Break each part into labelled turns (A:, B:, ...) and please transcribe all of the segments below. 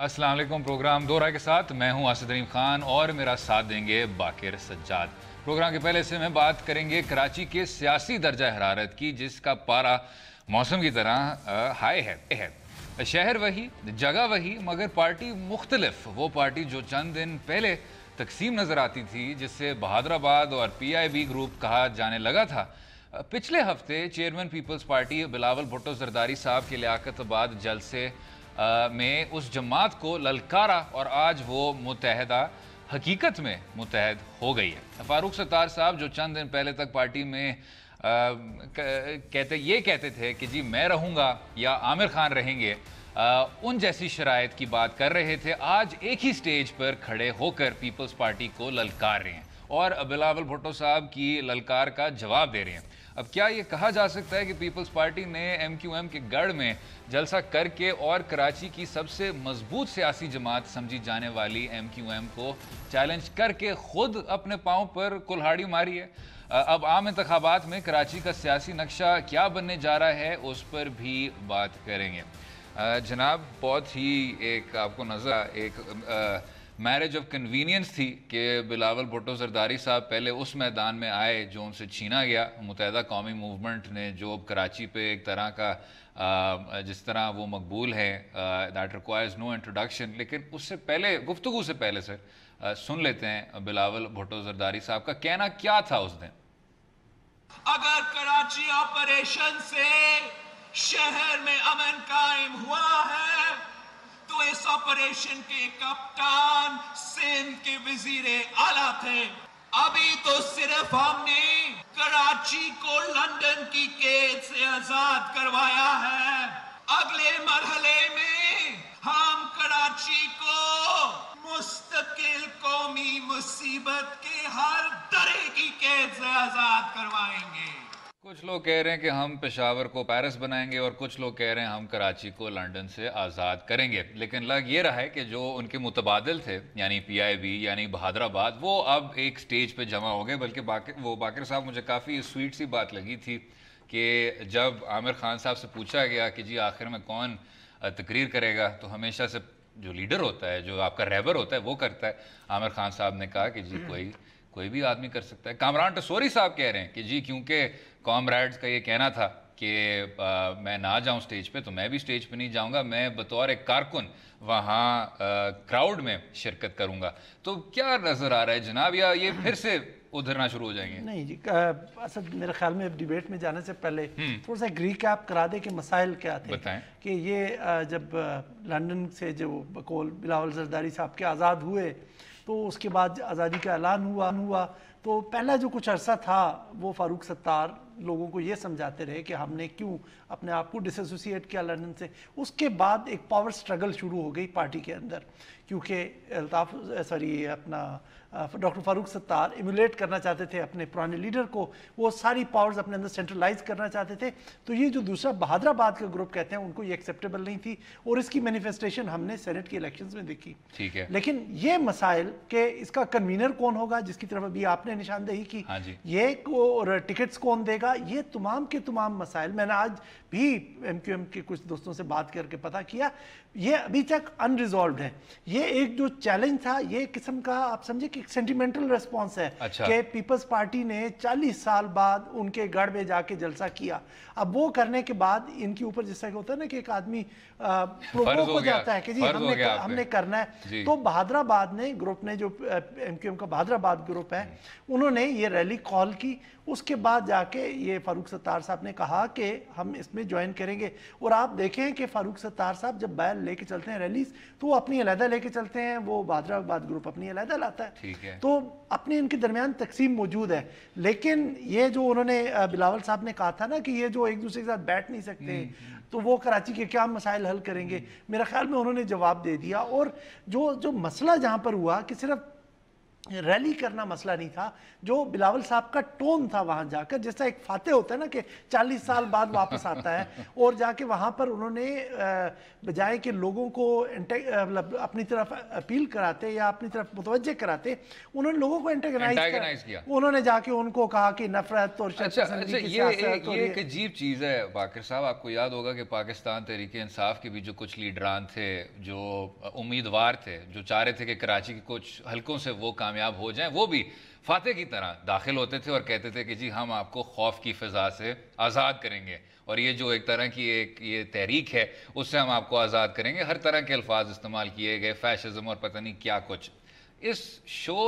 A: अस्सलाम वालेकुम। प्रोग्राम दो राय के साथ मैं हूं आसिद अलीम खान और मेरा साथ देंगे बाकिर सज्जाद। प्रोग्राम के पहले से मैं बात करेंगे कराची के सियासी दर्जा हरारत की, जिसका पारा मौसम की तरह हाई है। शहर वही, जगह वही, मगर पार्टी मुख्तलिफ। वो पार्टी जो चंद दिन पहले तकसीम नज़र आती थी, जिससे बहादुराबाद और PIB ग्रुप कहा जाने लगा था, पिछले हफ्ते चेयरमैन पीपल्स पार्टी बिलावल भुट्टो जरदारी साहब के लियाकताबाद जलसे में उस जमात को ललकारा और आज वो मुतहदा हकीकत में मुतहद हो गई है। फारूक सत्तार साहब जो चंद दिन पहले तक पार्टी में कहते थे कि जी मैं रहूँगा या आमिर खान रहेंगे, उन जैसी शराइत की बात कर रहे थे, आज एक ही स्टेज पर खड़े होकर पीपल्स पार्टी को ललकार रहे हैं और बिलावल भुट्टो साहब की ललकार का जवाब दे रहे हैं। अब क्या ये कहा जा सकता है कि पीपल्स पार्टी ने MQM के गढ़ में जलसा करके और कराची की सबसे मजबूत सियासी जमात समझी जाने वाली MQM को चैलेंज करके खुद अपने पाँव पर कुल्हाड़ी मारी है? अब आम इंतखाबात में कराची का सियासी नक्शा क्या बनने जा रहा है, उस पर भी बात करेंगे। जनाब, बहुत ही एक आपको नज़र एक मैरिज ऑफ कन्वीनियंस थी कि बिलावल भुट्टो जरदारी साहब पहले उस मैदान में आए जो उनसे छीना गया। मुत्तहदा कौमी मूवमेंट ने जो कराची पे एक तरह का जिस तरह वो मकबूल है, दैट रिक्वायर्स नो इंट्रोडक्शन। लेकिन उससे पहले, गुफ्तगू से पहले सर सुन लेते हैं बिलावल भुट्टो जरदारी साहब का कहना क्या था उस दिन।
B: अगर कराची ऑपरेशन से शहर में अमन कायम हुआ है तो इस ऑपरेशन के कप्तान सिंध के वजीरे आला थे। अभी तो सिर्फ हमने कराची को लंदन की कैद से आजाद करवाया है। अगले मरहले में हम कराची को मुस्तकिल कौमी मुसीबत के हर तरह की कैद से आजाद करवाएंगे।
A: कुछ लोग कह रहे हैं कि हम पेशावर को पेरिस बनाएंगे और कुछ लोग कह रहे हैं हम कराची को लंदन से आज़ाद करेंगे। लेकिन लग ये रहा है कि जो उनके मुतबादिल थे यानी PIB यानी बहादुराबाद, वो अब एक स्टेज पे जमा हो गए। बल्कि बाकिर साहब, मुझे काफ़ी स्वीट सी बात लगी थी कि जब आमिर खान साहब से पूछा गया कि जी आखिर में कौन तकरीर करेगा, तो हमेशा से जो लीडर होता है, जो आपका रहबर होता है, वो करता है। आमिर खान साहब ने कहा कि जी कोई भी आदमी कर सकता है। कामरान टसोरी साहब कह रहे हैं कि जी क्योंकि कॉमरेड्स का ये कहना था कि मैं ना जाऊं स्टेज पे, तो मैं भी स्टेज पे नहीं जाऊंगा, मैं बतौर एक कारकुन वहाँ क्राउड में शिरकत करूंगा। तो क्या नज़र आ रहा है जनाब, या ये फिर से उधरना शुरू हो जाएंगे?
C: नहीं जी, असल मेरे ख्याल में डिबेट में जाने से पहले थोड़ा सा रिकैप करा दे कि मसाइल क्या थे।
A: बताएं।
C: कि ये जब लंदन से जो बकौल बिलावल जरदारी साहब के आज़ाद हुए तो उसके बाद आज़ादी का ऐलान हुआ तो पहला जो कुछ अरसा था वो फारूक सत्तार लोगों को ये समझाते रहे कि हमने क्यों अपने आप को डिसएसोसिएट किया लंदन से। उसके बाद एक पावर स्ट्रगल शुरू हो गई पार्टी के अंदर, क्योंकि अपना डॉक्टर फारूक सत्तार इमुलेट करना चाहते थे अपने पुराने लीडर को, वो सारी पावर्स अपने अंदर सेंट्रलाइज करना चाहते थे। तो ये जो दूसरा बहादुराबाद का ग्रुप कहते हैं, उनको ये एक्सेप्टेबल नहीं थी और इसकी मैनिफेस्टेशन हमने सेनेट के इलेक्शंस में देखी।
A: ठीक है।
C: लेकिन ये मसाइल के इसका कन्वीनर कौन होगा, जिसकी तरफ अभी आपने निशानदेही की,
A: हाँ जी।
C: ये टिकट्स कौन देगा, ये तमाम के तमाम मसाइल मैंने आज भी MQM के कुछ दोस्तों से बात करके पता किया, ये अभी तक अनरिजॉल्व्ड है। ये एक जो चैलेंज था, ये किस्म का आप समझे कि सेंटिमेंटल रेस्पॉन्स है।
A: अच्छा।
C: कि पीपल्स पार्टी ने 40 साल बाद उनके गढ़ में जाके जलसा किया। अब वो करने के बाद इनके ऊपर जिस तरह होता है ना कि एक आदमी प्रोवोक हो जाता है कि जी हमने करना है। तो बहादुराबाद ने ग्रुप ने जो MQM का बहादुराबाद ग्रुप है, उन्होंने ये रैली कॉल की। उसके बाद जाके ये फारूक सत्तार साहब ने कहा कि हम इसमें ज्वाइन करेंगे। और आप देखें कि फारूक सत्तार साहब जब बैल लेके चलते हैं रैलीज, तो वो अपनी अलहदा लेके चलते हैं, वो बहादुराबाद ग्रुप अपनी अलहदा लाता है।
A: ठीक है।
C: तो अपने इनके दरमियान तकसीम मौजूद है। लेकिन ये जो उन्होंने बिलावल साहब ने कहा था ना कि ये जो एक दूसरे के साथ बैठ नहीं सकते, तो वो कराची के क्या मसाइल हल करेंगे, मेरा ख्याल में उन्होंने जवाब दे दिया। और जो मसला जहाँ पर हुआ कि सिर्फ रैली करना मसला नहीं था, जो बिलावल साहब का टोन था वहां जाकर, जैसा एक फातेह होता है ना कि 40 साल बाद वापस आता है और जाके वहां पर उन्होंने बजाय कि लोगों को मतलब अपनी तरफ अपील कराते या अपनी तरफ मुतवज्जे कराते, उन्होंने लोगों को एंटेगनाइज किया। उन्होंने जाके उनको कहा कि नफरत और
A: अच्छा, ये एक अजीब चीज़ है बाकर साहब। आपको याद होगा कि पाकिस्तान तहरीक इंसाफ के भी जो कुछ लीडरान थे, जो उम्मीदवार थे, जो चाह रहे थे कि कराची के कुछ हलकों से वो कामयाब हो जाएं, वो भी फातेह की तरह दाखिल होते थे और कहते थे कि जी हम आपको खौफ की फ़िज़ा से आज़ाद करेंगे और ये जो एक तरह की ये तहरीक है उससे हम आपको आज़ाद करेंगे। हर तरह के अल्फाज इस्तेमाल किए गए, फैशिज़म और पता नहीं क्या कुछ। इस शो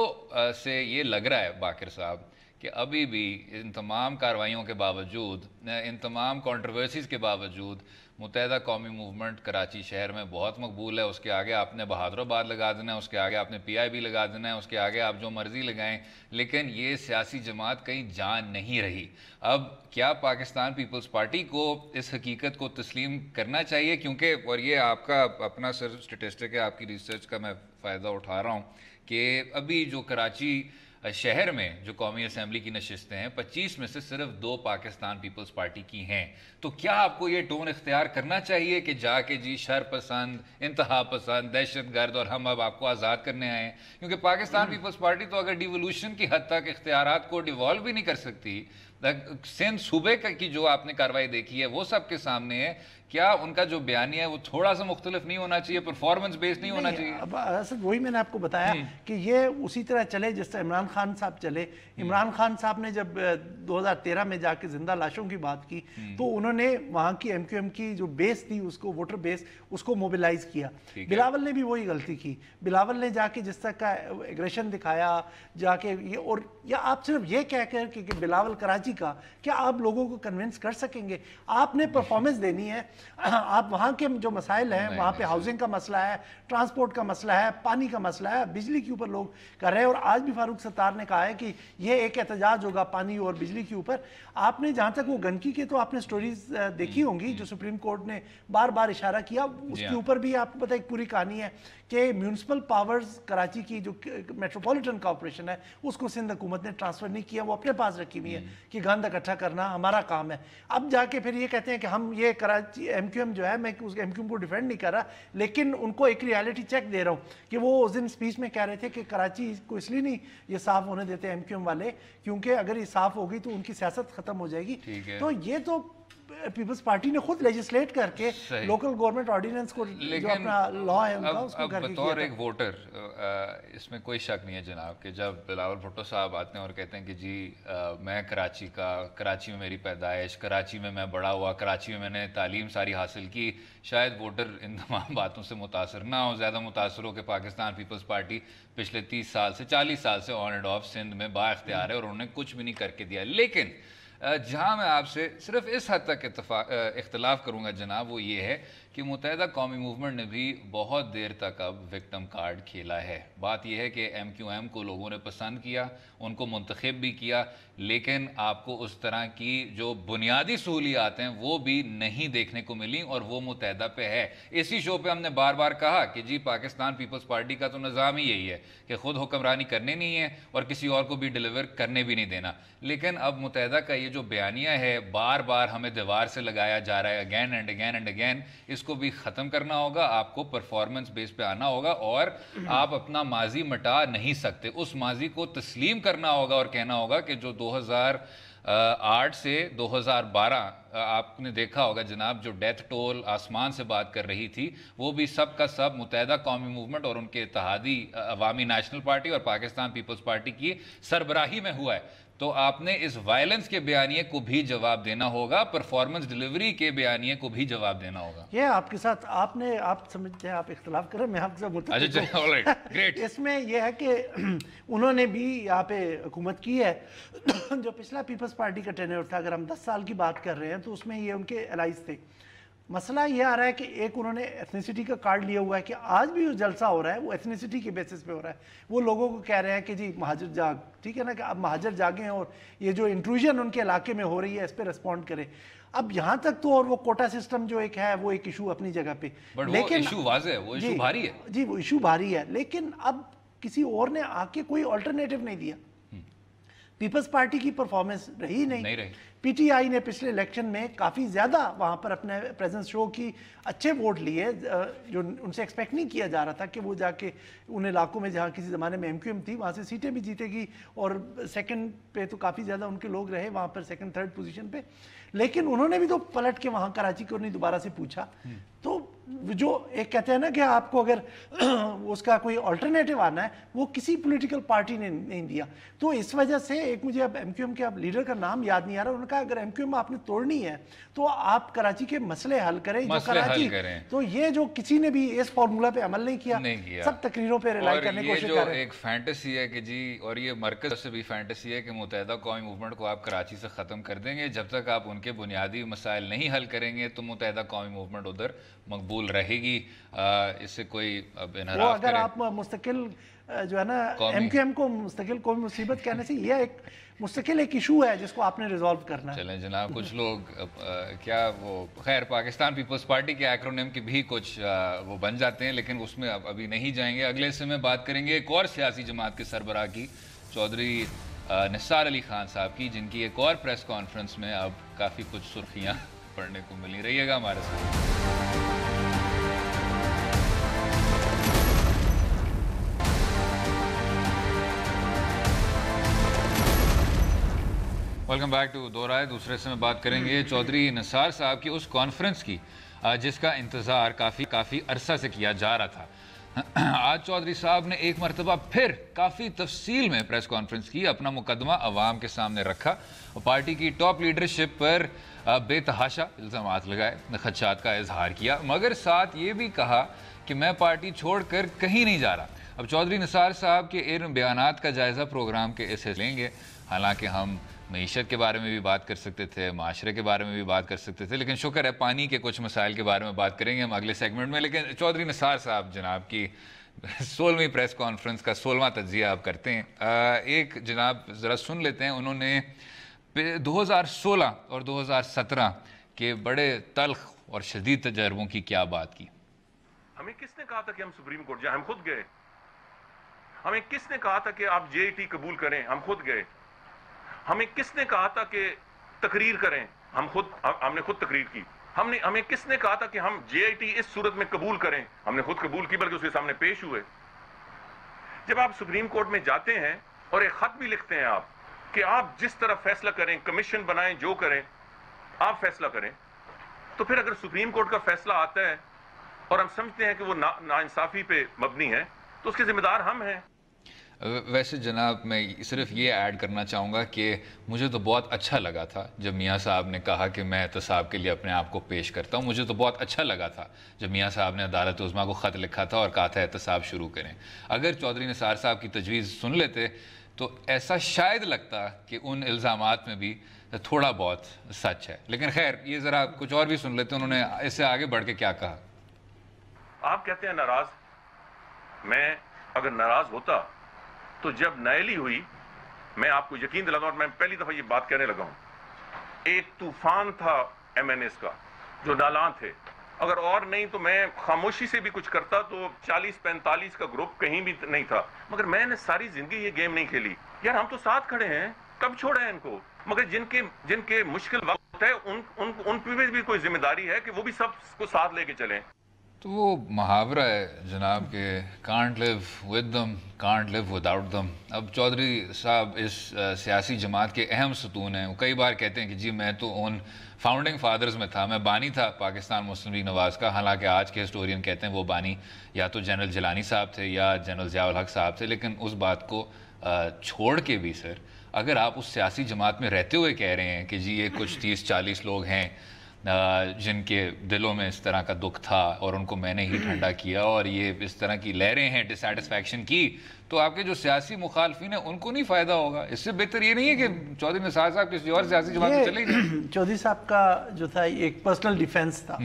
A: से ये लग रहा है बाकर साहब कि अभी भी इन तमाम कार्रवाइयों के बावजूद, इन तमाम कंट्रोवर्सीज़ के बावजूद मुत्तहिदा कौमी मूवमेंट कराची शहर में बहुत मकबूल है। उसके आगे आपने बहादुराबाद लगा देना है, उसके आगे आपने PIB लगा देना है, उसके आगे आप जो मर्ज़ी लगाएं, लेकिन ये सियासी जमात कहीं जान नहीं रही। अब क्या पाकिस्तान पीपल्स पार्टी को इस हकीकत को तस्लीम करना चाहिए? क्योंकि और ये आपका अपना सिर्फ स्टेटिस्टिक है, आपकी रिसर्च का मैं फ़ायदा उठा रहा हूँ कि अभी जो कराची शहर में जो कौमी असम्बली की नशिस्तें हैं, 25 में से सिर्फ 2 पाकिस्तान पीपल्स पार्टी की हैं। तो क्या आपको ये टोन इख्तियार करना चाहिए कि जाके जी शर पसंद, इंतहा पसंद, दहशत गर्द और हम अब आपको आज़ाद करने आए हैं? क्योंकि पाकिस्तान पीपल्स पार्टी तो अगर डिवोल्यूशन की हद तक इख्तियारात को डिवॉल्व भी नहीं कर सकती, सिंध सूबे की जो आपने कार्रवाई देखी है वो सबके सामने है, क्या उनका जो बयानिया है वो थोड़ा सा मुख्तलिफ नहीं होना चाहिए, परफॉर्मेंस बेस्ड नहीं होना चाहिए?
C: अब असल वही मैंने आपको बताया कि ये उसी तरह चले जिस तरह इमरान खान साहब चले। इमरान खान साहब ने जब 2013 में जाके जिंदा लाशों की बात की तो उन्होंने वहाँ की MQM की जो बेस थी, उसको वोटर बेस, उसको मोबिलाइज किया। बिलावल ने भी वही गलती की। बिलावल ने जाके जिस तरह का एग्रेशन दिखाया जाके ये, और या आप सिर्फ ये कह कर कि बिलावल कराची का, क्या आप लोगों को कन्विंस कर सकेंगे? आपने परफॉर्मेंस देनी है। आप वहाँ के जो मसाइल हैं, वहाँ पे हाउसिंग का मसला है, ट्रांसपोर्ट का मसला है, पानी का मसला है, बिजली के ऊपर लोग कर रहे हैं। और आज भी फारूक सत्तार ने कहा है कि ये एक एहतजाज होगा पानी और बिजली के ऊपर। आपने जहाँ तक वो गंदगी के तो आपने स्टोरीज देखी होंगी जो सुप्रीम कोर्ट ने बार बार इशारा किया, उसके ऊपर भी आपको पता एक पूरी कहानी है कि म्यूनसिपल पावर्स कराची की जो मेट्रोपॉलिटन कॉर्पोरेशन है उसको सिंध हुकूमत ने ट्रांसफर नहीं किया, वो अपने पास रखी हुई है कि गंद इकट्ठा करना हमारा काम है। अब जाके फिर ये कहते हैं कि हम ये कराची MQM जो है, मैं उस MQM को डिफेंड नहीं कर रहा, लेकिन उनको एक रियलिटी चेक दे रहा हूँ कि वो उस दिन स्पीच में कह रहे थे कि कराची को इसलिए नहीं ये साफ होने देते MQM वाले, क्योंकि अगर ये साफ होगी तो उनकी सियासत खत्म हो जाएगी। तो ये तो पीपल्स पार्टी ने खुद लेजिस्लेट करके लोकल गवर्नमेंट ऑर्डिनेंस को, जो अपना लॉ है उनका, उसको करके
A: बतौर एक वोटर इसमें कोई शक नहीं है जनाब कि जब बिलावल भुट्टो साहब आते हैं और कहते हैं कि जी मैं कराची में मेरी पैदाइश, कराची में मैं बड़ा हुआ, कराची में मैंने तालीम सारी हासिल की, शायद वोटर इन तमाम बातों से मुतासर ना हो। ज़्यादा मुतासर हो कि पाकिस्तान पीपल्स पार्टी पिछले 30 साल से 40 साल से ऑन एंड ऑफ सिंध में बाइख्तियार है और उन्होंने कुछ भी नहीं करके दिया। लेकिन जहाँ मैं आपसे सिर्फ इस हद तक इख्तलाफ करूँगा जनाब, वो ये है कि मुत्तहिदा कौमी मूवमेंट ने भी बहुत देर तक अब विक्टिम कार्ड खेला है। बात यह है कि MQM को लोगों ने पसंद किया, उनको मुंतखब भी किया, लेकिन आपको उस तरह की जो बुनियादी सहूलियात हैं वो भी नहीं देखने को मिली और वो मुत्तहिदा पे है। इसी शो पे हमने बार बार कहा कि जी पाकिस्तान पीपल्स पार्टी का तो निज़ाम ही यही है कि खुद हुक्मरानी करने नहीं है और किसी और को भी डिलीवर करने भी नहीं देना। लेकिन अब मुत्तहिदा का ये जो बयानिया है, बार बार हमें दीवार से लगाया जा रहा है again and again and again, इसको भी ख़त्म करना होगा। आपको परफॉर्मेंस बेस पे आना होगा और आप अपना माजी मिटा नहीं सकते, उस माजी को तस्लीम करना होगा और कहना होगा कि जो 2008 से 2012 आपने देखा होगा जनाब, जो डेथ टोल आसमान से बात कर रही थी, वो भी सब का सब मुत्तहिदा कौमी मूवमेंट और उनके इत्तेहादी अवामी नेशनल पार्टी और पाकिस्तान पीपल्स पार्टी की सरबराही में हुआ है। तो आपने इस वायलेंस के बयानिए को भी जवाब देना होगा, परफॉर्मेंस डिलीवरी के बयानिए को भी जवाब देना होगा।
C: ये आपके साथ आप समझते हैं, आप इख्तलाफ करें, मैं आपके साथ मुत्तफिक हूं। इसमें यह है कि उन्होंने भी यहाँ पे हुकूमत की है। जो पिछला पीपल्स पार्टी का टेन्योर था, अगर हम 10 साल की बात कर रहे हैं तो उसमें ये उनके एलाइज थे। मसला ये आ रहा है कि एक उन्होंने एथनिसिटी का कार्ड लिया हुआ है कि आज भी जो जलसा हो रहा है वो एथनिसिटी के बेसिस पे हो रहा है। वो लोगों को कह रहे हैं कि जी महाजर जाग, ठीक है ना, कि अब महाजर जागें और ये जो इंट्रूजन उनके इलाके में हो रही है इस पर रिस्पॉन्ड करें। अब यहाँ तक तो, और वो कोटा सिस्टम जो एक है वो एक इशू अपनी जगह पे,
A: लेकिन इशू वाज़ेह है, वो इशू भारी है।
C: जी वो इशू भारी है, लेकिन अब کسی اور نے آ کے کوئی آلٹرنیٹو نہیں دیا. پیپلز پارٹی کی پرفارمنس رہی نہیں. پی ٹی آئی نے پچھلے الیکشن میں کافی زیادہ وہاں پر اپنے پریزنس شو کی, اچھے ووٹ لیے جو ان سے ایکسپیکٹ نہیں کیا جا رہا تھا کہ وہ جا کے ان علاقوں میں جہاں کسی زمانے میں ایم کیو ایم تھی وہاں سے سیٹیں بھی جیتے گی, اور سیکنڈ پہ تو کافی زیادہ ان کے لوگ رہے وہاں پر, سیکنڈ تھرڈ پوزیشن پہ. لیکن انہوں نے بھی تو پلٹ کے وہاں کراچی کو نہیں دوبارہ سے پوچھا. تو جو ایک کہتے ہیں نا کہ آپ کو اگر اس کا کوئی آلٹرنیٹو آنا ہے, وہ کسی پولیٹیکل پارٹی نے نہیں دیا. تو اس وجہ سے ایک مجھے اب ایم کیو ایم کے اب لیڈر کا نام یاد نہیں آ رہا, انہوں نے کہا اگر ایم کیو ایم آپ نے توڑنی ہے تو آپ کراچی کے مسئلے حل کریں, جو کراچی. تو یہ جو کسی نے بھی اس فارمولا پہ عمل نہیں کیا, سب تقریروں پہ ریلائی کرنے کی کوشش کر رہے ہیں.
A: اور یہ جو ایک فینٹیسی ہے کہ جی, اور یہ مرکز سے بھی فینٹیسی ہے کہ متحدہ قومی موومنٹ کو آپ کراچی سے ختم کر دیں گے, جب تک آپ ان کے بنیادی مسائل نہیں حل کریں گے تو متحدہ قومی موومنٹ ادھر مقبول رہے گی. اس سے کوئی اب انحراف
C: اگر آپ مستقل جو ہے نا ایم کیو ایم کو مستقل قومی مصیبت کہنے سے, یہ ایک مستقل ایک ایشو ہے جس کو آپ نے ریزالو کرنا ہے.
A: چلیں جناب, کچھ لوگ کیا وہ خیر پاکستان پیپلز پارٹی کے ایکرونیم کے بھی کچھ وہ بن جاتے ہیں, لیکن اس میں ابھی نہیں جائیں گے. اگلے حصے میں بات کریں گے ایک اور سیاسی جماعت کے سربراہ کی, چودھری نثار علی خان صاحب کی, جن کی ایک اور پریس کانفرنس میں اب کافی کچھ سرخیاں پڑھنے کو ملی. رہیے گا ہمارے ساتھ. ویلکم بیک ٹو دو رائے. دوسرے سے میں بات کریں گے چودھری نثار صاحب کی اس کانفرنس کی جس کا انتظار کافی عرصہ سے کیا جا رہا تھا. آج چودھری صاحب نے ایک مرتبہ پھر کافی تفصیل میں پریس کانفرنس کی, اپنا مقدمہ عوام کے سامنے رکھا, پارٹی کی ٹاپ لیڈرشپ پر بے تحاشا الزامات لگائے, خدشات کا اظہار کیا, مگر ساتھ یہ بھی کہا کہ میں پارٹی چھوڑ کر کہیں نہیں جا رہا. اب چودھری نثار صاحب کے ان بیانات کا جائزہ پروگرام کے اس لیں گے. حالانکہ ہم معیشت کے بارے میں بھی بات کر سکتے تھے, معاشرے کے بارے میں بھی بات کر سکتے تھے, لیکن شکر ہے پانی کے کچھ مسائل کے بارے میں بات کریں گے ہم اگلے سیگمنٹ میں. لیکن چودھری نثار صاحب جناب کی 16ویں پریس کانفرنس کا 16واں تجزیہ آپ کرتے ہیں. ایک جناب ذرا سن لیتے ہیں, انہوں نے 2016 اور 2017 کے بڑے تلخ اور شدید تجربوں کی کیا بات کی.
D: ہمیں کس نے کہا تھا کہ ہم سپریم کورٹ جائیں؟ ہم خود گئے. ہمیں کس نے کہا تھا کہ آپ جے آئی ٹی قبول کریں؟ ہم خود گئے. ہمیں کس نے کہا تھا کہ تقریر کریں؟ ہم نے خود تقریر کی. ہمیں کس نے کہا تھا کہ ہم جے آئی ٹی اس صورت میں قبول کریں؟ ہم نے خود قبول کی, بلکہ اس کے سامنے پیش ہوئے. جب آپ سپریم کورٹ میں جاتے ہیں اور ایک خط بھی لکھتے ہیں آپ کہ آپ جس طرح فیصلہ کریں, کمیشن بنائیں, جو کریں آپ فیصلہ کریں, تو پھر اگر سپریم کورٹ کا فیصلہ آتا ہے اور ہم سمجھتے ہیں کہ وہ ناانصافی پہ مبنی ہے تو اس کے ذمہ دار ہم ہیں.
A: ویسے جناب میں صرف یہ ایڈ کرنا چاہوں گا کہ مجھے تو بہت اچھا لگا تھا جب میاں صاحب نے کہا کہ میں احتساب کے لیے اپنے آپ کو پیش کرتا ہوں. مجھے تو بہت اچھا لگا تھا جب میاں صاحب نے عدالت عظمیٰ کو خط لکھا تھا اور کہا تھا احتساب شروع کریں. اگر چودھری نثار صاحب کی تجویز سن لیتے تو ایسا شاید لگتا کہ ان الزامات میں بھی تھوڑا بہت سچ ہے. لیکن خیر, یہ ذرا کچھ اور بھی سن لیتے. انہوں نے اس سے آگے بڑھ کے کیا کہا.
D: آپ کہتے ہیں ناراض. میں اگر ناراض ہوتا تو جب نائلی ہوئی, میں آپ کو یقین دلاتا ہوں, میں پہلی دفعہ یہ بات کہنے لگا ہوں, ایک طوفان تھا ایم این ایس کا جو نالان تھے. اگر اور نہیں تو میں خاموشی سے بھی کچھ کرتا تو 40-45 کا گروپ کہیں بھی نہیں تھا. مگر میں نے ساری زندگی یہ گیم نہیں کھیلی. یار ہم تو ساتھ کھڑے ہیں, کب چھوڑے ہیں ان کو. مگر جن کے مشکل وقت ہے ان پہ بھی کوئی ذمہ داری ہے کہ وہ بھی سب کو ساتھ لے کے چلیں.
A: تو وہ محاورہ ہے جناب کہ can't live with them, can't live without them. اب چودھری صاحب اس سیاسی جماعت کے اہم ستون ہیں. وہ کئی بار کہتے ہیں کہ جی میں تو ان فاؤنڈنگ فادرز میں تھا, میں بانی تھا پاکستان مسلم لیگ نواز کا. حالانکہ آج کے ہسٹورین کہتے ہیں وہ بانی یا تو جنرل جیلانی صاحب تھے یا جنرل ضیاء الحق صاحب تھے. لیکن اس بات کو چھوڑ کے بھی سر, اگر آپ اس سیاسی جماعت میں رہتے ہوئے کہہ رہے ہیں کہ جی یہ کچھ 30-40 لوگ ہیں جن کے دلوں میں اس طرح کا دکھ تھا اور ان کو میں نے ہی ٹھنڈا کیا اور یہ اس طرح کی لہریں ہیں ڈسسیٹسفیکشن کی, تو آپ کے جو سیاسی مخالفین ہیں ان کو نہیں فائدہ ہوگا. اس سے بہتر یہ نہیں ہے کہ چودھری نثار صاحب کسی اور سیاسی جماعت میں چلے جائیں.
C: چودھری صاحب کا جو تھا ایک پرسنل ڈیفینس تھا,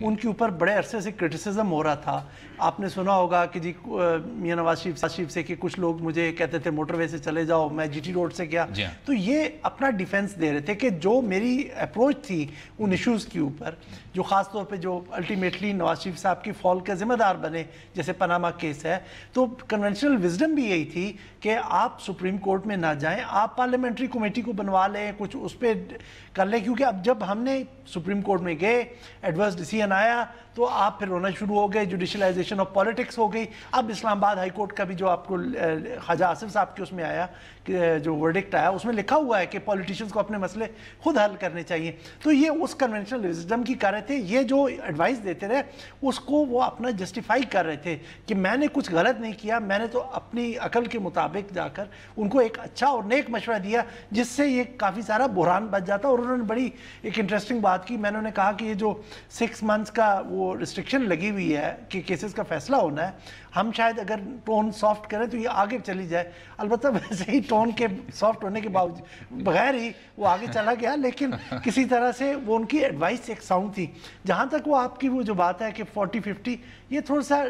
C: ان کے اوپر بڑے عرصے سے کرٹیسزم ہو رہا تھا. آپ نے سنا ہوگا کہ جی میاں نواز شریف سے کہ کچھ لوگ مجھے کہتے تھے موٹر وے سے چلے جاؤ, میں جی ٹی روڈ سے گیا. تو یہ اپنا ڈیفینس دے رہے تھے کہ جو میری اپروچ تھی ان ایشوز کے اوپر, جو خاص طور پہ جو الٹیمیٹلی نواز شریف صاحب کی فال کا ذمہ دار بنے, جیسے پاناما کیس ہے, تو کنونشنل وزڈم विजडम भी यही थी कि आप सुप्रीम कोर्ट में ना जाएं, आप पार्लियामेंट्री कमेटी को बनवा लें, कुछ उस पर कर लें, क्योंकि अब जब हमने सुप्रीम कोर्ट में गए, एडवर्स डिसीजन आया, तो आप फिर रोना शुरू हो गए, जुडिशलाइजेशन ऑफ पॉलिटिक्स हो गई। अब इस्लामाबाद हाई कोर्ट का भी जो आपको ख्वाजा आसिफ साहब के उसमें आया, कि जो वर्डिक्ट आया, उसमें लिखा हुआ है कि पॉलिटिशियंस को अपने मसले खुद हल करने चाहिए। तो ये उस कन्वेंशनल विजडम की कर रहे थे, ये जो एडवाइस देते रहे उसको वो अपना जस्टिफाई कर रहे थे कि मैंने कुछ गलत नहीं किया, मैंने तो अपनी अकल के मुताबिक जाकर उनको एक अच्छा और नेक मशवरा दिया, जिससे ये काफ़ी सारा बुहरान बच जाता। और उन्होंने बड़ी एक इंटरेस्टिंग बात की, मैंने कहा कि ये जो 6 मंथ्स का वो रिस्ट्रिक्शन लगी हुई है कि केसेस का फैसला होना है, हम शायद अगर टोन सॉफ्ट करें तो ये आगे चली जाए। अलबत्ता वैसे ही टोन के सॉफ्ट होने के बावजूद बगैर ही वो आगे चला गया, लेकिन किसी तरह से वो उनकी एडवाइस एक साउंड थी। जहाँ तक वो आपकी वो जो बात है कि 40-50, ये थोड़ा सा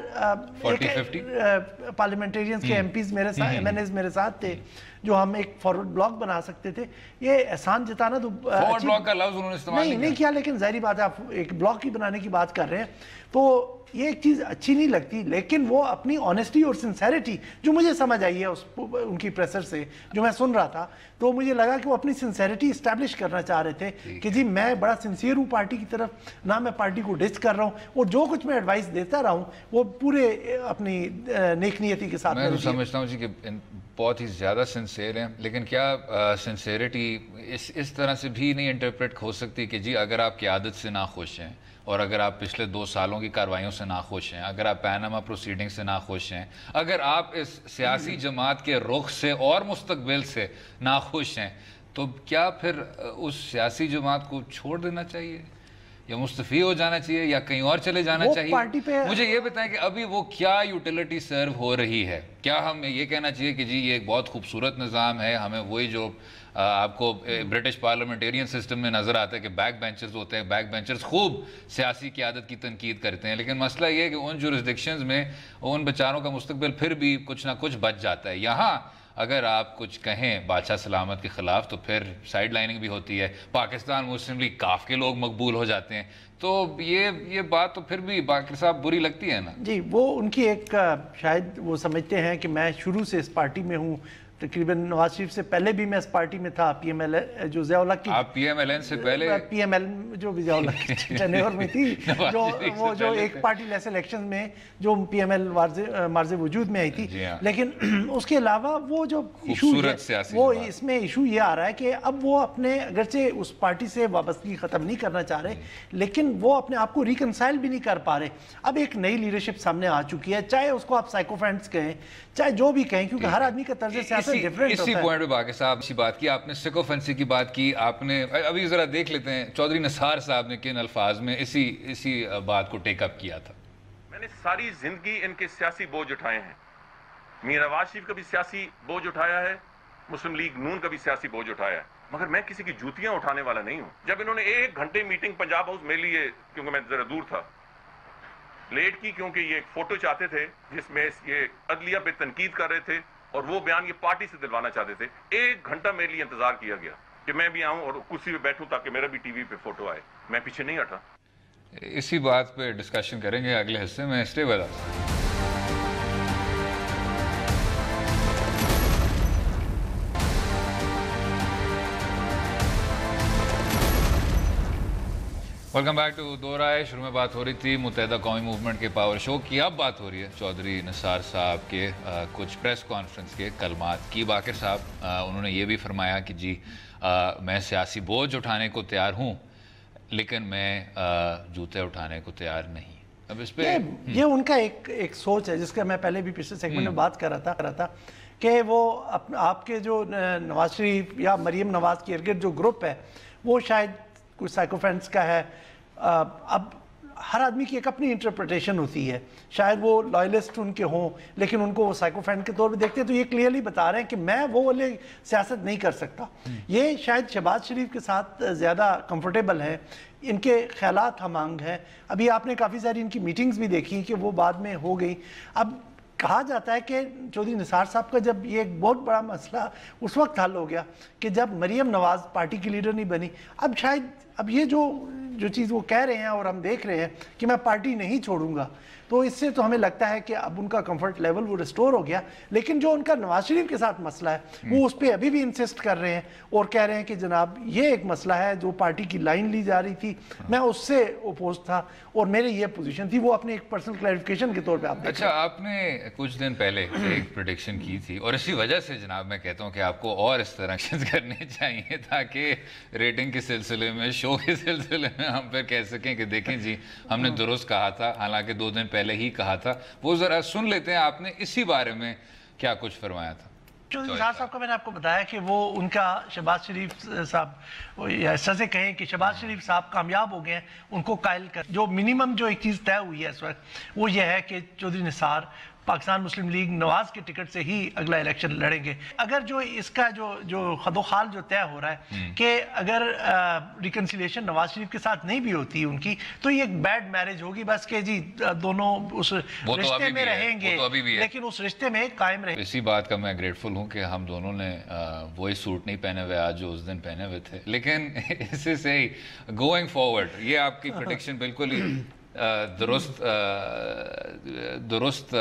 A: 40-50
C: पार्लियामेंटेरियंस के एमपीज मेरे साथ, एमएनएज मेरे साथ थे, जो हम एक फॉरवर्ड ब्लॉक बना सकते थे। ये एहसान जताना तो
A: फॉरवर्ड ब्लॉक का लफ्ज उन्होंने इस्तेमाल
C: नहीं किया, लेकिन जाहिर बात है आप एक ब्लॉक ही बनाने की बात कर रहे हैं, तो ये एक चीज़ अच्छी नहीं लगती। लेकिन वो अपनी ऑनेस्टी और सिंसेरिटी जो मुझे समझ आई है उस उनकी प्रेसर से जो मैं सुन रहा था, तो मुझे लगा कि वो अपनी सिंसेरिटी इस्टेब्लिश करना चाह रहे थे कि जी मैं बड़ा सिंसियर हूँ पार्टी की तरफ, ना मैं पार्टी को डिस कर रहा हूँ, और जो कुछ मैं एडवाइस देता रहा हूँ वो पूरे अपनी नेक नियति के साथ।
A: मैं तो समझता हूँ जी कि बहुत ही ज़्यादा सिंसियर हैं, लेकिन क्या सिंसियरिटी इस तरह से भी नहीं इंटरप्रेट हो सकती कि जी अगर आप क़यादत से नाखुश हैं और अगर आप पिछले 2 सालों की कार्रवाइयों से नाखुश हैं, अगर आप पैनामा प्रोसीडिंग से नाखुश हैं, अगर आप इस सियासी जमात के रुख से और मुस्तकबिल से नाखुश हैं, तो क्या फिर उस सियासी जमात को छोड़ देना चाहिए या मुस्तफ़ी हो जाना चाहिए या कहीं और चले जाना चाहिए?
C: पार्टी पे
A: मुझे ये बताएं कि अभी वो क्या यूटिलिटी सर्व हो रही है? क्या हम ये कहना चाहिए कि जी ये एक बहुत खूबसूरत निज़ाम है, हमें वही जो आपको ब्रिटिश पार्लियामेंटेरियन सिस्टम में नज़र आता है कि बैक बेंचर्स होते हैं, बैक बेंचर्स खूब सियासी क़यादत की तनकीद करते हैं, लेकिन मसला ये है कि उन जुरिस्डिक्शंस में उन बेचारों का मुस्तकबिल फिर भी कुछ ना कुछ बच जाता है। यहाँ अगर आप कुछ कहें बादशाह सलामत के ख़िलाफ़ तो फिर साइड लाइनिंग भी होती है, पाकिस्तान मुस्लिम लीग काफ के लोग मकबूल हो जाते हैं, तो ये बात तो फिर भी बाकर साहब बुरी लगती है ना
C: जी। वो उनकी एक शायद वो समझते हैं कि मैं शुरू से इस पार्टी में हूँ, तकरीबन नवाज शरीफ से पहले भी मैं इस पार्टी में था, पीएमएल जो ज़िया-उल हक की,
A: आप पीएमएल से पहले
C: पीएमएल जो ज़िया-उल हक की टेन्योर में थी, जो एक पार्टी लेस इलेक्शन में जो पीएमएल मार्ज़े वजूद में आई थी। लेकिन उसके अलावा वो जो इशू वो इसमें इशू ये आ रहा है कि अब वो अपने अगरचे उस पार्टी से वाबस्तगी ख़त्म नहीं करना चाह रहे, लेकिन वो अपने आप को रिकनसाइल भी नहीं कर पा रहे। अब एक नई लीडरशिप सामने आ चुकी है, चाहे उसको आप साइकोफेंट्स कहें, चाहे जो भी कहें, क्योंकि हर आदमी का तर्ज सियासत डिफरेंट होता है।
A: इसी पॉइंट पे बाकी साहब अच्छी बात की आपने, सिकोफेंसी की बात की आपने। अभी जरा देख लेते हैं चौधरी निसार साहब ने किन अल्फाज में इसी बात को टेकअप किया था।
D: मैंने सारी जिंदगी इनके सियासी बोझ उठाए हैं, मीर नवाज शरीफ का भी सियासी बोझ उठाया है, मुस्लिम लीग नून का भी सियासी बोझ उठाया है, मगर मैं किसी की जूतियां उठाने वाला नहीं हूं। जब इन्होंने 1 घंटे मीटिंग पंजाब हाउस में ली है, क्योंकि मैं जरा दूर था, लेट की, क्योंकि ये एक फोटो चाहते थे जिसमें ये अदलिया पे तनकीद कर रहे थे और वो बयान ये पार्टी से दिलवाना चाहते थे। 1 घंटा मेरे लिए इंतजार किया गया कि मैं भी आऊं और कुर्सी पे बैठूं ताकि मेरा भी टीवी पे फोटो आए। मैं पीछे नहीं हटा।
A: इसी बात पे डिस्कशन करेंगे अगले हिस्से में। Stay with us. Welcome back to Do Raaye. शुरू में बात हो रही थी मुत्तहिदा कौमी मूवमेंट के पावर शो की, अब बात हो रही है चौधरी निसार साहब के कुछ प्रेस कॉन्फ्रेंस के कलमात की। बाकर साहब उन्होंने ये भी फरमाया कि जी मैं सियासी बोझ उठाने को तैयार हूँ, लेकिन मैं जूते उठाने को तैयार नहीं। अब इस पे
C: ये उनका एक सोच है जिसका मैं पहले भी पिछले सेगमेंट में बात कर रहा था कि वो आपके जो नवाज शरीफ या मरीम नवाज के इर्द जो ग्रुप है वो शायद कुछ साइकोफेंट्स का है। अब हर आदमी की एक अपनी इंटरप्रिटेशन होती है, शायद वो लॉयलिस्ट उनके हों लेकिन उनको वो साइकोफेंट के तौर पे देखते हैं, तो ये क्लियरली बता रहे हैं कि मैं वो वाले सियासत नहीं कर सकता। ये शायद शहबाज शरीफ के साथ ज़्यादा कंफर्टेबल है, इनके ख्यालात हमांग हैं। अभी आपने काफ़ी सारी इनकी मीटिंग्स भी देखी कि वो बाद में हो गई। अब कहा जाता है कि चौधरी निसार साहब का जब ये एक बहुत बड़ा मसला उस वक्त हल हो गया कि जब मरीम नवाज पार्टी की लीडर नहीं बनी। अब शायद اب یہ جو چیز وہ کہہ رہے ہیں اور ہم دیکھ رہے ہیں کہ میں پارٹی نہیں چھوڑوں گا، تو اس سے تو ہمیں لگتا ہے کہ اب ان کا کمفرٹ لیول وہ ریسٹور ہو گیا. لیکن جو ان کا نواز شریف کے ساتھ مسئلہ ہے وہ اس پہ ابھی بھی انسسٹ کر رہے ہیں اور کہہ رہے ہیں کہ جناب یہ ایک مسئلہ ہے جو پارٹی کی لائن لی جا رہی تھی، میں اس سے اپوز تھا اور میری یہ پوزیشن تھی. وہ اپنے ایک پرسنل کلیریفیکیشن کے طور پہ آپ
A: اچھا، آپ نے کچھ دن پہلے ایک پریڈکشن کی تھی اور اسی وجہ سے جناب میں کہتا ہوں کہ آپ کو اور اس طرح کرنے چاہیے تاکہ ریٹنگ کے سلسلے میں، شو کے سلسلے میں ہم پھر کہہ سکیں کہ دیکھیں جی ہم نے درست کہا تھا، حالانکہ 2 دن پہلے ہی کہا تھا. وہ ذرا سن لیتے ہیں آپ نے اسی بارے میں کیا کچھ فرمایا تھا.
C: چودھری صاحب کا میں نے آپ کو بتایا کہ وہ ان کا شہباز شریف صاحب یا ایسا سے کہیں کہ شہباز شریف صاحب کامیاب ہو گئے ہیں، ان کو قائل کر جو منیمم جو ایک چیز طے ہوئی ہے اس وقت وہ یہ ہے کہ چودھری نثار پاکستان مسلم لیگ نواز کے ٹکٹ سے ہی اگلا الیکشن لڑیں گے. اگر جو اس کا جو خد و خال جو طے ہو رہا ہے کہ اگر ریکنسیلیشن نواز شریف کے ساتھ نہیں بھی ہوتی ان کی تو یہ ایک بیڈ میرج ہوگی، بس کہ جی دونوں اس رشتے میں رہیں گے لیکن اس رشتے میں قائم رہیں.
A: اسی بات کا میں گریٹفل ہوں کہ ہم دونوں نے وہی سوٹ نہیں پہنے ہوئے آج جو اس دن پہنے ہوئے تھے. لیکن اس سے ہی گوئنگ فارورڈ یہ آپ کی پریڈکشن بالکل ہی درست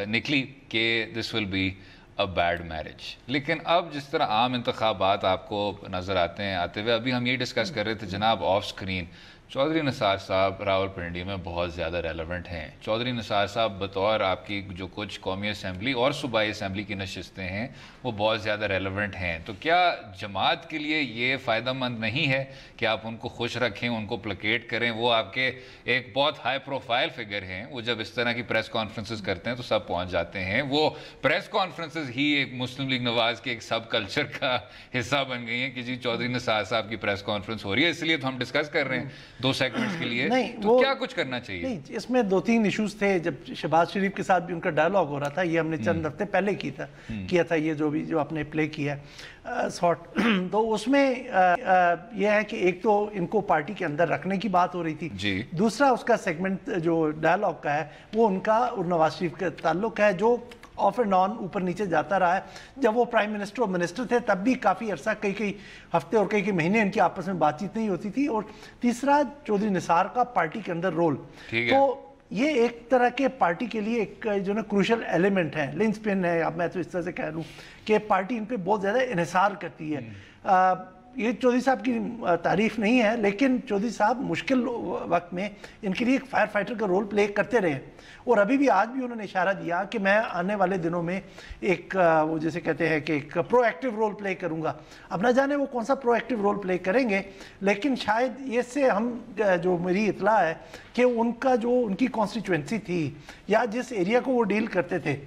A: نکلی کہ this will be a bad marriage. لیکن اب جس طرح عام انتخابات آپ کو نظر آتے ہوئے، ابھی ہم یہ ڈسکس کر رہے تھے جناب آف اسکرین، چودھری نثار صاحب راول پنڈی میں بہت زیادہ ریلیونٹ ہیں. چودھری نثار صاحب بطور آپ کی جو کچھ قومی اسمبلی اور صوبائی اسمبلی کی نشستیں ہیں وہ بہت زیادہ ریلیونٹ ہیں. تو کیا جماعت کے لیے یہ فائدہ مند نہیں ہے کہ آپ ان کو خوش رکھیں، ان کو پلیکیٹ کریں؟ وہ آپ کے ایک بہت ہائی پروفائل فگر ہیں، وہ جب اس طرح کی پریس کانفرنسز کرتے ہیں تو سب پہنچ جاتے ہیں. وہ پریس کانفرنسز ہی ایک مسلم لیگ نواز کے ایک سب کلچر کا حصہ بن گئی ہیں کہ جی چودھری نثار صاحب کی پریس کانفرنس ہو رہی ہے، اس لیے تو ہم ڈسکس کر رہے ہیں 2 سیگمنٹس کے لیے. تو کیا کچھ کرنا چاہیے؟
C: نہیں، اس میں 2-3 ایشوز تھے. جب شہباز شریف کے ساتھ بھی ان کا ڈائلاگ ہو رہا تھا، یہ ہم نے چند ہفتے پہلے کیا تھا یہ جو آپ نے پلے کیا تو اس میں یہ ہے کہ ایک تو ان کو پارٹی کے اندر رکھنے کی بات ہو رہی تھی. دوسرا اس کا سیگمنٹ جو ڈائلاگ کا ہے وہ ان کا اور نواز شریف کا تعلق ہے جو آف اینڈ آن اوپر نیچے جاتا رہا ہے. جب وہ پرائم منسٹر اور منسٹر تھے تب بھی کافی عرصہ کئی ہفتے اور کئی مہینے ان کی آپس میں بات چیت نہیں ہوتی تھی. اور تیسرا چودھری نثار کا پارٹی کے اندر رول، تو یہ ایک طرح کے پارٹی کے لیے ایک جو نا کروشل ایلیمنٹ ہے، لنچ پن ہے. اب میں تو اس طرح سے کہہ لوں کہ پارٹی ان پہ بہت زیادہ انحصار کرتی ہے. یہ چودھری صاحب کی تعریف نہیں ہے لیکن چودھری صاحب مشکل وقت میں ان کے لیے ایک فائر فائٹر کا رول پلے کرتے رہے اور ابھی بھی آج بھی انہوں نے اشارہ دیا کہ میں آنے والے دنوں میں ایک وہ جیسے کہتے ہیں کہ ایک پرو ایکٹیو رول پلے کروں گا. اب نہ جانے وہ کون سا پرو ایکٹیو رول پلے کریں گے، لیکن شاید یہ سے ہم جو میری اطلاع ہے کہ ان کا جو ان کی کانسٹیچوئنسی تھی یا جس ایریا کو وہ ڈیل کرتے تھے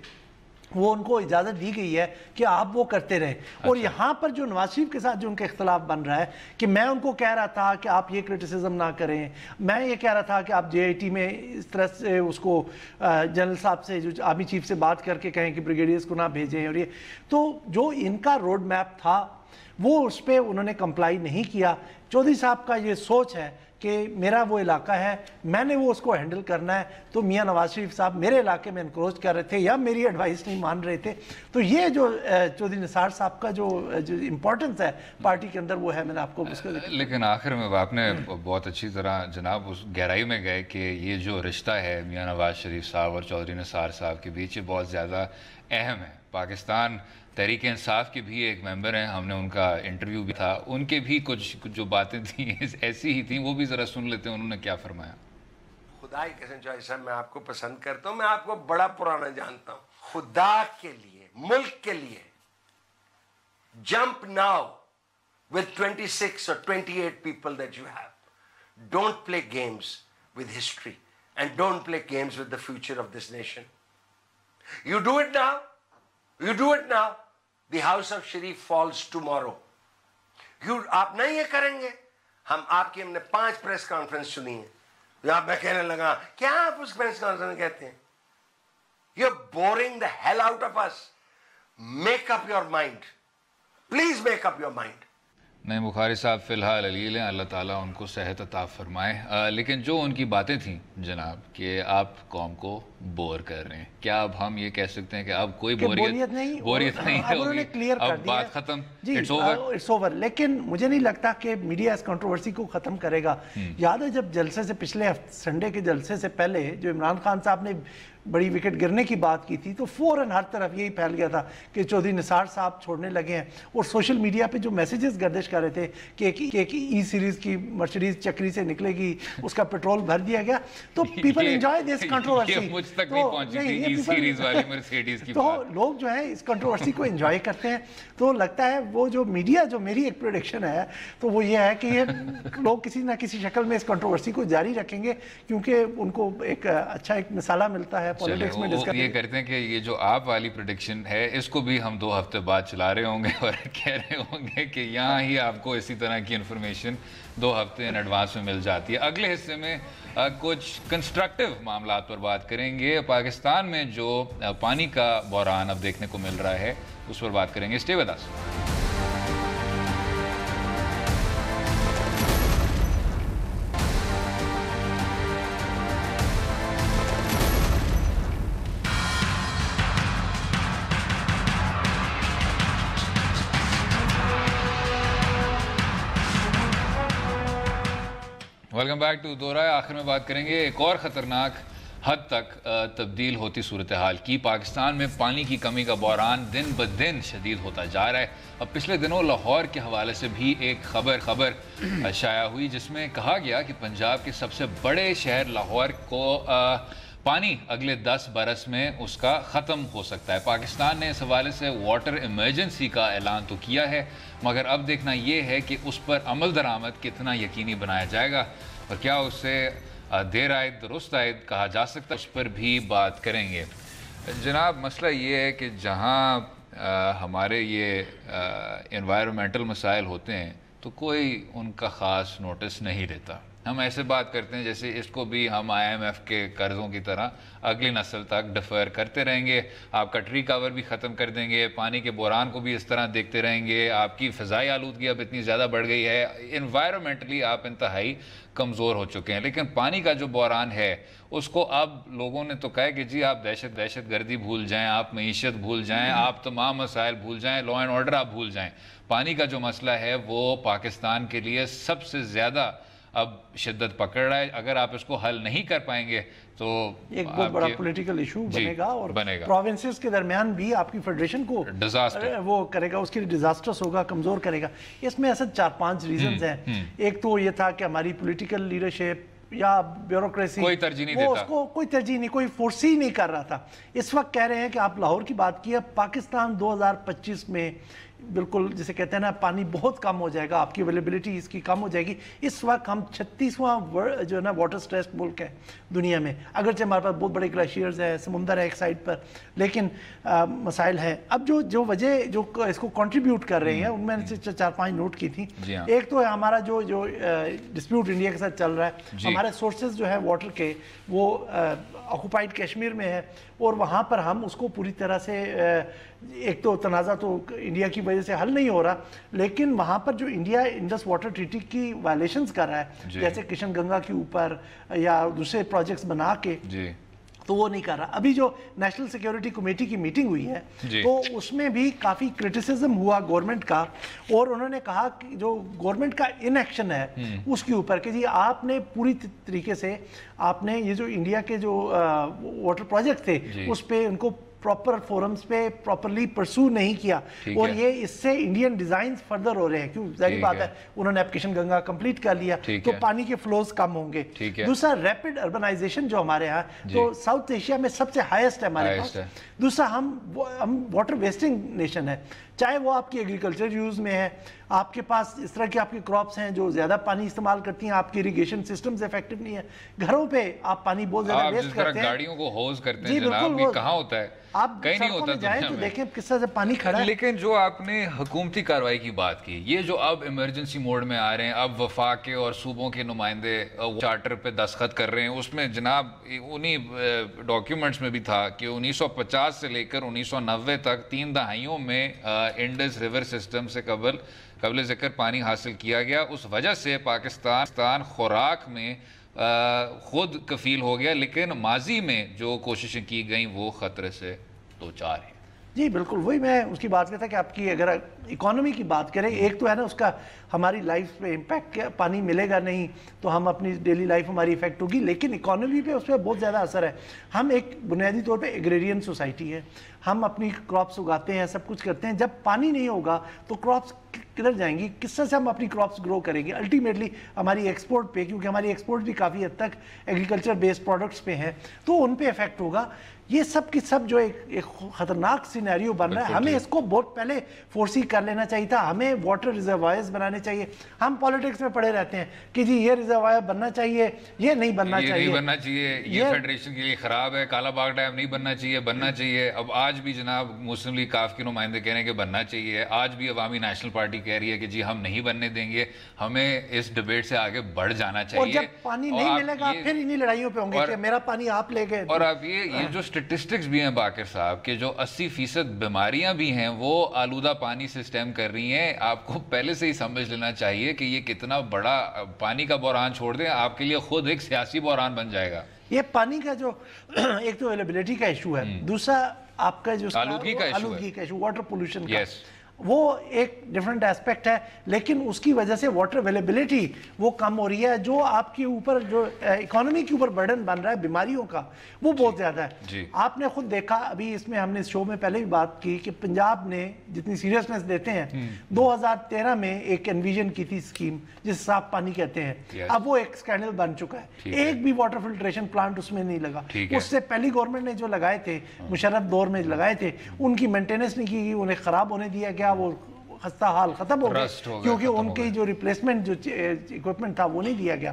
C: وہ ان کو اجازت دی گئی ہے کہ آپ وہ کرتے رہے. اور یہاں پر جو نواز شریف کے ساتھ جو ان کا اختلاف بن رہا ہے کہ میں ان کو کہہ رہا تھا کہ آپ یہ کرٹیسزم نہ کریں، میں یہ کہہ رہا تھا کہ آپ JIT میں اس طرح سے اس کو جنرل صاحب سے جو آرمی چیف سے بات کر کے کہیں کہ بریگیڈیئرز کو نہ بھیجیں. اور یہ تو جو ان کا روڈ میپ تھا وہ اس پہ انہوں نے کمپلائی نہیں کیا. چودھری صاحب کا یہ سوچ ہے کہ میرا وہ علاقہ ہے، میں نے وہ اس کو ہینڈل کرنا ہے. تو میاں نواز شریف صاحب میرے علاقے میں انکروچ کر رہے تھے یا میری ایڈوائس نہیں مان رہے تھے. تو یہ جو چودھری نثار صاحب کا جو امپورٹنس ہے پارٹی کے اندر وہ ہے، میں نے آپ کو اس کا
A: لیکن آخر میں آپ نے بہت اچھی طرح جناب اس گہرائی میں گئے کہ یہ جو رشتہ ہے میاں نواز شریف صاحب اور چودھری نثار صاحب کے بیچ یہ بہت زیادہ اہم ہے. پاکستان تحریک انصاف کے بھی ایک ممبر ہیں، ہم نے ان کا انٹرویو بھی تھا، ان کے بھی کچھ جو باتیں تھیں ایسی ہی تھیں، وہ بھی ذرا سن لیتے ہیں انہوں نے کیا فرمایا.
E: خدا کی قسم چوہدری صاحب میں آپ کو پسند کرتا ہوں، میں آپ کو بڑا پرانا جانتا ہوں. خدا کے لیے، ملک کے لیے jump now with 26 or 28 people that you have. Don't play games with history and don't play games with the future of this nation. You do it now. You do it now. The House of Sharif falls tomorrow. آپ نہیں یہ کریں گے. ہم نے 5 press conference سنی ہیں. آپ میں کہنے لگا کیا آپ اس پریس کانفرنس میں کہتے ہیں؟ You're boring the hell out of us. Make up your mind. Please make up your mind.
A: नहीं, बुखारी साहब फ़िलहाल अलील हैं, अल्लाह ताला उनको सेहत अता फरमाए। लेकिन जो उनकी बातें थीं जनाब कि आप कौम को बोर कर रहे हैं, क्या अब हम ये कह सकते हैं कि अब कोई बोरियत नहीं
C: अब उन्होंने क्लियर कर दिया,
A: बात खत्म,
C: जी इट्स ओवर। लेकिन मुझे नहीं लगता कि मीडिया इस कंट्रोवर्सी को ख़त्म करेगा। याद है जब जलसे से पिछले संडे के जलसे से पहले जो इमरान खान साहब ने बड़ी विकेट गिरने की बात की थी, तो फौरन हर तरफ यही फैल गया था कि चौधरी निसार साहब छोड़ने लगे हैं। और सोशल मीडिया पे जो मैसेजेस गर्दिश कर रहे थे कि एक ई सीरीज़ की मर्सिडीज चक्री से निकलेगी, उसका पेट्रोल भर दिया गया, तो पीपल एंजॉय दिस कंट्रोवर्सी।
A: मुझ तक नहीं पहुंची थी ई सीरीज वाली मर्सिडीज की
C: तो लोग जो है इस कंट्रोवर्सी को एंजॉय करते हैं। तो लगता है वो जो मीडिया, जो मेरी एक प्रेडिक्शन है, तो वो ये है कि ये लोग किसी ना किसी शक्ल में इस कंट्रोवर्सी को जारी रखेंगे, क्योंकि उनको एक अच्छा एक मिसाला मिलता है पॉलिटिक्स में डिस्कस।
A: ये करते हैं कि ये जो आप वाली प्रेडिक्शन है इसको भी हम 2 हफ्ते बाद चला रहे होंगे और कह रहे होंगे कि यहाँ ही आपको इसी तरह की इंफॉर्मेशन 2 हफ्ते इन एडवांस में मिल जाती है। अगले हिस्से में कुछ कंस्ट्रक्टिव मामला पर बात करेंगे। पाकिस्तान में जो पानी का बहरान अब देखने को मिल रहा है उस पर बात करेंगे। Stay with us. Welcome back to Dora. आखिर में बात करेंगे एक और ख़तरनाक हद तक तब्दील होती सूरत हाल की। पाकिस्तान में पानी की कमी का बहरान दिन ब दिन शदीद होता जा रहा है। अब पिछले दिनों लाहौर के हवाले से भी एक खबर शाया हुई जिसमें कहा गया कि पंजाब के सबसे बड़े शहर लाहौर को पानी अगले 10 बरस में उसका ख़त्म हो सकता है। पाकिस्तान ने इस हवाले से वाटर इमरजेंसी का ऐलान तो किया है, मगर अब देखना ये है कि उस पर अमल दरामद कितना यकीनी बनाया जाएगा और क्या उससे देर आयद दुरुस्त आयद कहा जा सकता है, उस पर भी बात करेंगे। जनाब, मसला ये है कि जहाँ हमारे ये एनवायरमेंटल मसाइल होते हैं तो कोई उनका ख़ास नोटिस नहीं लेता। हम ऐसे बात करते हैं जैसे इसको भी हम IMF के कर्ज़ों की तरह अगली नस्ल तक डिफ़र करते रहेंगे। आपका ट्री कवर भी ख़त्म कर देंगे, पानी के बहरान को भी इस तरह देखते रहेंगे। आपकी फ़िज़ाई आलूदगी अब इतनी ज़्यादा बढ़ गई है, इन्वायरमेंटली आप इंतहाई कमज़ोर हो चुके हैं। लेकिन पानी का जो बहरान है उसको अब लोगों ने तो कहा कि जी आप दहशत गर्दी भूल जाएँ, आप मईशत भूल जाएँ, आप तमाम मसाइल भूल जाएँ, लॉ एंड ऑर्डर आप भूल जाएँ। पानी का जो मसला है वो पाकिस्तान के लिए सबसे ज़्यादा अब शिद्दत पकड़ रहा है। अगर आप इसको हल नहीं कर पाएंगे तो
C: एक बहुत बड़ा पॉलिटिकल इशू बनेगा और प्रोविंसेस के दरमियान भी आपकी फेडरेशन को डिजास्टर वो करेगा, उसके लिए डिजास्टर्स होगा, कमजोर करेगा। इसमें ऐसे 4-5 रीजंस हैं। एक तो ये था कि हमारी पॉलिटिकल लीडरशिप या ब्यूरोक्रेसी
A: कोई तरजीह नहीं देता,
C: उसको कोई तरजीह नहीं, कोई फोर्स ही नहीं कर रहा था। इस वक्त कह रहे हैं कि आप लाहौर की बात की है, पाकिस्तान 2025 में बिल्कुल जिसे कहते हैं ना पानी बहुत कम हो जाएगा, आपकी अवेलेबिलिटी इसकी कम हो जाएगी। इस वक्त हम 36वां जो है ना वाटर स्ट्रेस्ड मुल्क है दुनिया में। अगरचे हमारे पास बहुत बड़े ग्लेशियर्स है, समुंदर है एक साइड पर, लेकिन मसाइल हैं। अब जो वजह जो इसको कंट्रीब्यूट कर रही हैं उनमें से 4-5 नोट की थी। एक तो है हमारा जो डिस्प्यूट इंडिया के साथ चल रहा है। हमारे सोर्सेज जो है वाटर के वो ऑक्युपाइड कश्मीर में है और वहाँ पर हम उसको पूरी तरह से एक तो तनाज़ा तो इंडिया की वजह से हल नहीं हो रहा, लेकिन वहाँ पर जो इंडिया इंडस वाटर ट्रीटी की वायलेशंस कर रहा है, जैसे किशन गंगा के ऊपर या दूसरे प्रोजेक्ट्स बना के, तो वो नहीं कर रहा। अभी जो नेशनल सिक्योरिटी कमेटी की मीटिंग हुई है तो उसमें भी काफ़ी क्रिटिसिज्म हुआ गवर्नमेंट का, और उन्होंने कहा कि जो गवर्नमेंट का इनएक्शन है उसके ऊपर कि जी आपने पूरी तरीके से आपने ये जो इंडिया के जो वाटर प्रोजेक्ट थे उस पे उनको प्रॉपर फोरम्स पे प्रॉपरली परसू नहीं किया, और ये इससे इंडियन डिजाइन फर्दर हो रहे हैं। क्यों, जाहिर बात है उन्होंने एप्लीकेशन गंगा कंप्लीट कर लिया तो पानी के फ्लोज कम होंगे। दूसरा रैपिड अर्बनाइजेशन जो हमारे यहाँ तो साउथ एशिया में सबसे हाईएस्ट है हमारे पास। दूसरा हम वाटर वेस्टिंग नेशन है, चाहे वो आपकी एग्रीकल्चर यूज में है, आपके पास इस तरह की आपकी क्रॉप्स हैं जो ज्यादा पानी इस्तेमाल करती हैं, आपकी इरिगेशन सिस्टम्स इफेक्टिव नहीं है, घरों पे आप पानी बहुत ज्यादा वेस्ट करते हैं,
A: गाड़ियों को होज करते हैं जनाब, ये कहाँ होता है?
C: आप
A: कहीं नहीं होता
C: जाए तो देखें किस तरह से पानी खड़ा है।
A: लेकिन जो आपने हुकूमती कार्रवाई की बात की, ये जो अब इमरजेंसी मोड में आ रहे हैं, अब वफाक के और सूबों के नुमाइंदे चार्टर पे दस्तखत कर रहे हैं, उसमें जनाब उन्हीं डॉक्यूमेंट्स में भी था कि 1950 से लेकर 1990 तक 3 दहाइयों में इंडस रिवर सिस्टम से कबल قبل ذکر پانی حاصل کیا گیا، اس وجہ سے پاکستان خوراک میں خود کفیل ہو گیا، لیکن ماضی میں جو کوششیں کی گئیں وہ خطرے سے دوچار ہیں۔
C: جی بالکل، وہی میں اس کی بات کرتا کہ آپ کی اگر اکانومی کی بات کریں، ایک تو ہے نا اس کا ہماری لائف پہ امپیکٹ، پانی ملے گا نہیں تو ہم اپنی ڈیلی لائف ہماری افیکٹ ہوگی، لیکن اکانومی پہ اس پہ بہت زیادہ اثر ہے۔ ہم ایک بنیادی طور پہ ایگریرین سوسائٹی ہے، ہم اپنی کراپس اگاتے ہیں، سب کچھ کرتے ہیں، جب پانی نہیں ہوگا تو کراپس کدھر جائیں گی، کس طرح سے ہم اپنی کراپس گرو کریں گے؟ الٹیمیٹلی ہماری ایکسپورٹ پہ، کیونکہ ہماری ایکسپورٹ بھی کافی حد تک ایگریکلچر بیسڈ پروڈکٹس پہ ہیں، تو ان پہ افیکٹ ہوگا۔ یہ سب کی سب جو ایک خطرناک سینیریو بن رہا ہے، ہمیں اس کو بہت پہلے فورسی کر لینا چاہیے تھا۔ ہمیں واٹر ریزروائرز بنانے چاہیے۔ ہم پالیٹکس میں پڑے رہتے ہیں کہ جی یہ ریزروائر بننا چاہیے، یہ نہیں بننا چاہیے،
A: یہ نہیں بننا چاہیے، یہ فیڈریشن کے لیے خراب ہے، کالا باغ ڈیم نہیں بننا چاہیے، بننا چاہیے۔ اب آج بھی جناب مسلم لیگ کاف کے نمائندے کہہ رہے ہیں کہ بننا چاہیے، آج بھی عوامی نیشنل پارٹی کہہ رہی ہے کہ جی ہم نہیں بننے دیں گے، ہمیں اس ڈیبیٹ سے آگے بڑھ جانا چاہیے۔
C: اور جب پانی نہیں ملے گا پھر انہی لڑائیوں پہ ہوں گے کہ میرا پانی آپ لے گئے۔
A: اور اب یہ جو سٹیٹسٹکس بھی ہیں باقر صاحب کہ جو 80% بیماریاں بھی ہیں وہ آلودہ پانی سے سٹیم کر رہی ہیں، آپ کو پہلے سے ہی سمجھ لینا چاہیے کہ یہ کتنا بڑا پانی کا بحران، چھوڑ دیں آپ کے لیے خود ایک سیاسی بحران بن جائے گا۔
C: یہ پانی کا جو ایک تو اویلیبلٹی کا ایشو ہے، دوسرا آپ کا جو
A: آلودگی کا
C: ایشو، واٹر پولوشن کا، وہ ایک ڈیفرنٹ ایسپیکٹ ہے، لیکن اس کی وجہ سے واٹر اویلیبلٹی وہ کم ہو رہی ہے۔ جو آپ کے اوپر جو اکانومی کے اوپر برڈن بن رہا ہے بیماریوں کا، وہ بہت زیادہ ہے۔ آپ نے خود دیکھا، ابھی اس میں ہم نے شو میں پہلے بھی بات کی کہ پنجاب نے جتنی سیریسنس دیتے ہیں، 2013 میں ایک انویژن کی تھی اسکیم جس صاف پانی کہتے ہیں، اب وہ ایک سکینڈل بن چکا ہے، ایک بھی واٹر فلٹریشن پلانٹ اس میں نہیں لگا۔ اس سے پہلی گورنمنٹ نے جو لگائے تھے، مشرف دور میں لگائے تھے، ان کی مینٹیننس نہیں کی گئی، انہیں خراب ہونے دیا گیا، وہ خستہ حال ختم ہو گئے کیونکہ ان کی جو ریپلیسمنٹ جو ایکوپمنٹ تھا وہ نہیں دیا گیا۔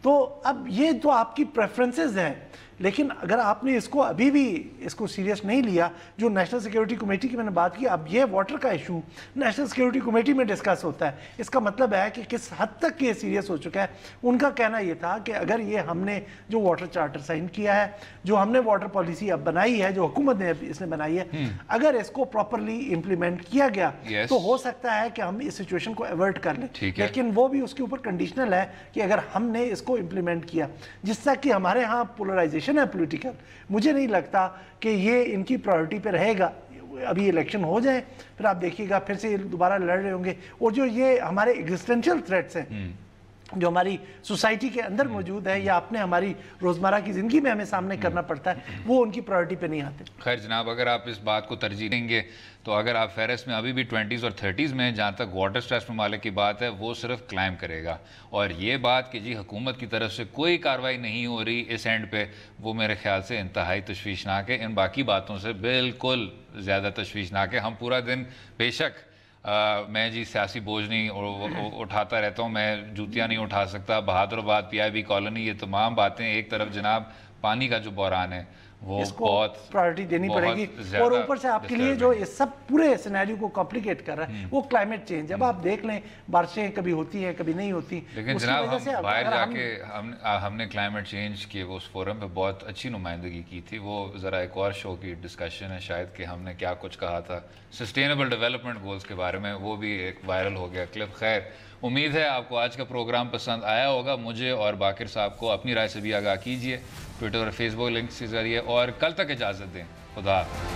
C: تو اب یہ تو آپ کی پریفرنسز ہیں، لیکن اگر آپ نے اس کو ابھی بھی اس کو سیریس نہیں لیا، جو نیشنل سیکیورٹی کمیٹی کی میں نے بات کی، اب یہ واٹر کا ایشو نیشنل سیکیورٹی کمیٹی میں ڈسکس ہوتا ہے، اس کا مطلب ہے کہ کس حد تک یہ سیریس ہو چکا ہے۔ ان کا کہنا یہ تھا کہ اگر یہ ہم نے جو واٹر چارٹر سائن کیا ہے، جو ہم نے واٹر پالیسی اب بنائی ہے، جو حکومت نے اس نے بنائی ہے، اگر اس کو پراپرلی امپلیمنٹ کیا گیا تو ہو سکتا ہے کہ ہم اس سچویشن کو ایورٹ کر لیں، لیکن وہ بھی اس کے اوپر کنڈیشنل ہے کہ اگر ہم نے اس کو امپلیمنٹ کیا، جس طرح کہ ہمارے ہاں پولرائزیشن ہے پولیٹیکل، مجھے نہیں لگتا کہ یہ ان کی پرائورٹی پہ رہے گا۔ ابھی الیکشن ہو جائیں پھر آپ دیکھیے گا پھر سے یہ دوبارہ لڑ رہے ہوں گے، اور جو یہ ہمارے ایگزسٹینشل تھریٹس ہیں جو ہماری سوسائٹی کے اندر موجود ہے یا اپنے ہماری روزمرہ کی زندگی میں ہمیں سامنے کرنا پڑتا ہے، وہ ان کی پرائورٹی پہ نہیں آتے۔
A: خیر جناب، اگر آپ اس بات کو ترجیح دیں گے تو اگر آپ فہرست میں ابھی بھی 20s اور 30s میں جہاں تک واٹر سٹریس ممالک کی بات ہے وہ صرف کلائم کرے گا، اور یہ بات کہ جی حکومت کی طرف سے کوئی کارروائی نہیں ہو رہی اس اینڈ پہ، وہ میرے خیال سے انتہائی تشویشناک ہے، ان باقی باتوں سے بالکل زیادہ تشویشناک ہے۔ ہم پورا دن بے شک میں جی سیاسی بوجھ نہیں اٹھاتا رہتا ہوں، میں جوتیاں نہیں اٹھا سکتا، بہادر آباد پی آئی بی کالونی، یہ تمام باتیں ایک طرف، جناب پانی کا جو بحران ہے وہ
C: اس کو
A: بہت
C: پرائورٹی دینی پڑے گی، اور اوپر سے آپ کے لیے جو اس سب پورے سینیریو کو کمپلیکیٹ کر رہا ہے وہ کلائمیٹ چینج۔ اب آپ دیکھ لیں بارشیں کبھی ہوتی ہیں کبھی نہیں ہوتی،
A: لیکن جناب ہم باہر جا کے ہم نے کلائمیٹ چینج کے اس فورم پہ بہت اچھی نمائندگی کی تھی، وہ ذرا ایک اور شو کی ڈسکشن ہے شاید کہ ہم نے کیا کچھ کہا تھا سسٹینیبل ڈیولپمنٹ گولز کے بارے میں، وہ بھی ایک وائرل ہو گیا کلپ۔ خیر امید ہے آپ کو آج کا پروگرام پسند آیا ہوگا، مجھے اور باقر صاحب کو اپنی رائے سے بھی آگاہ کیجیے ٹویٹر اور فیس بک لنک کے ذریعے، اور کل تک اجازت دیں، خدا حافظ۔